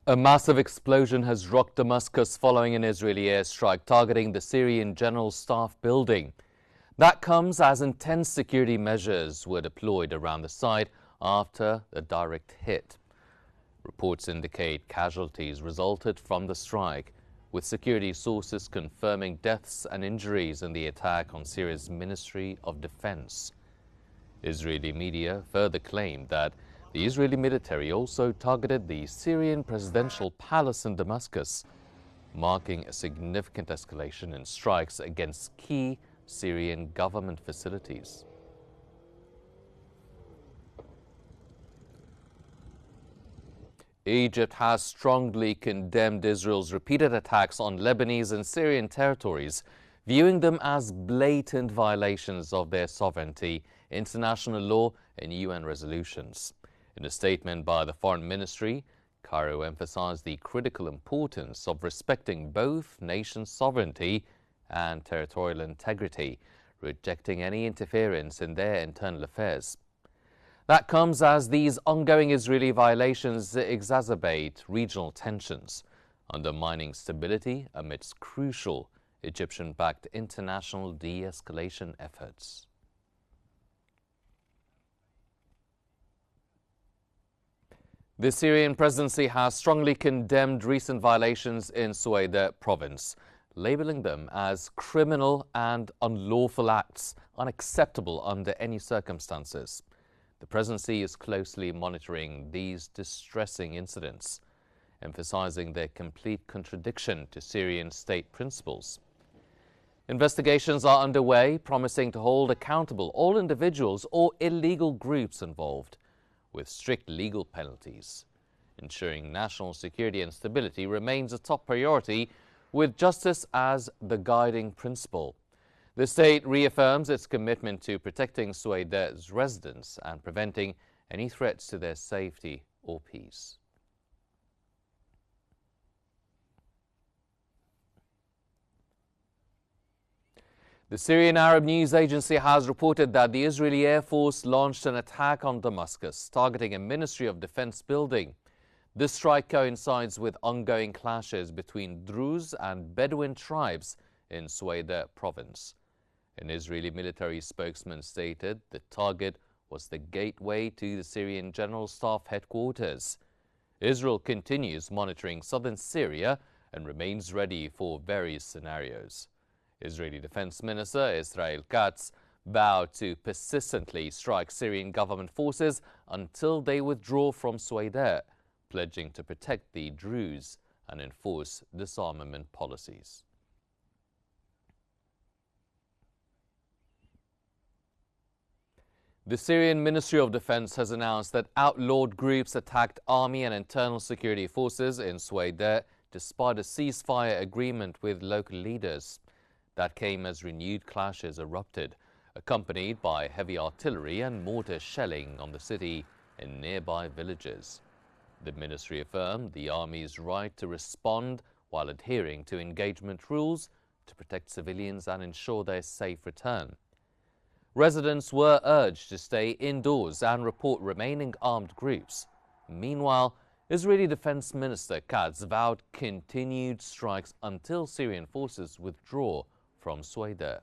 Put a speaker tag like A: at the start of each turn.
A: A massive explosion has rocked Damascus following an Israeli airstrike targeting the Syrian General Staff building. That comes as intense security measures were deployed around the site after the direct hit. Reports indicate casualties resulted from the strike, with security sources confirming deaths and injuries in the attack on Syria's Ministry of Defense. Israeli media further claimed that the Israeli military also targeted the Syrian presidential palace in Damascus, marking a significant escalation in strikes against key Syrian government facilities. Egypt has strongly condemned Israel's repeated attacks on Lebanese and Syrian territories, viewing them as blatant violations of their sovereignty, international law and UN resolutions. In a statement by the Foreign Ministry, Cairo emphasized the critical importance of respecting both nations' sovereignty and territorial integrity, rejecting any interference in their internal affairs. That comes as these ongoing Israeli violations exacerbate regional tensions, undermining stability amidst crucial Egyptian-backed international de-escalation efforts. The Syrian presidency has strongly condemned recent violations in Sweida province, labeling them as criminal and unlawful acts unacceptable under any circumstances. The presidency is closely monitoring these distressing incidents, emphasizing their complete contradiction to Syrian state principles. Investigations are underway, promising to hold accountable all individuals or illegal groups involved, with strict legal penalties. Ensuring national security and stability remains a top priority, with justice as the guiding principle. The state reaffirms its commitment to protecting Sweida's residents and preventing any threats to their safety or peace. The Syrian Arab news agency has reported that the Israeli Air Force launched an attack on Damascus, targeting a Ministry of Defense building. This strike coincides with ongoing clashes between Druze and Bedouin tribes in Sweida province. An Israeli military spokesman stated the target was the gateway to the Syrian General Staff headquarters. Israel continues monitoring southern Syria and remains ready for various scenarios. Israeli Defense Minister Israel Katz vowed to persistently strike Syrian government forces until they withdraw from Sweida, pledging to protect the Druze and enforce disarmament policies. The Syrian Ministry of Defense has announced that outlawed groups attacked army and internal security forces in Sweida despite a ceasefire agreement with local leaders. That came as renewed clashes erupted, accompanied by heavy artillery and mortar shelling on the city and nearby villages. The ministry affirmed the army's right to respond while adhering to engagement rules to protect civilians and ensure their safe return. Residents were urged to stay indoors and report remaining armed groups. Meanwhile, Israeli Defense Minister Katz vowed continued strikes until Syrian forces withdraw from Sweida.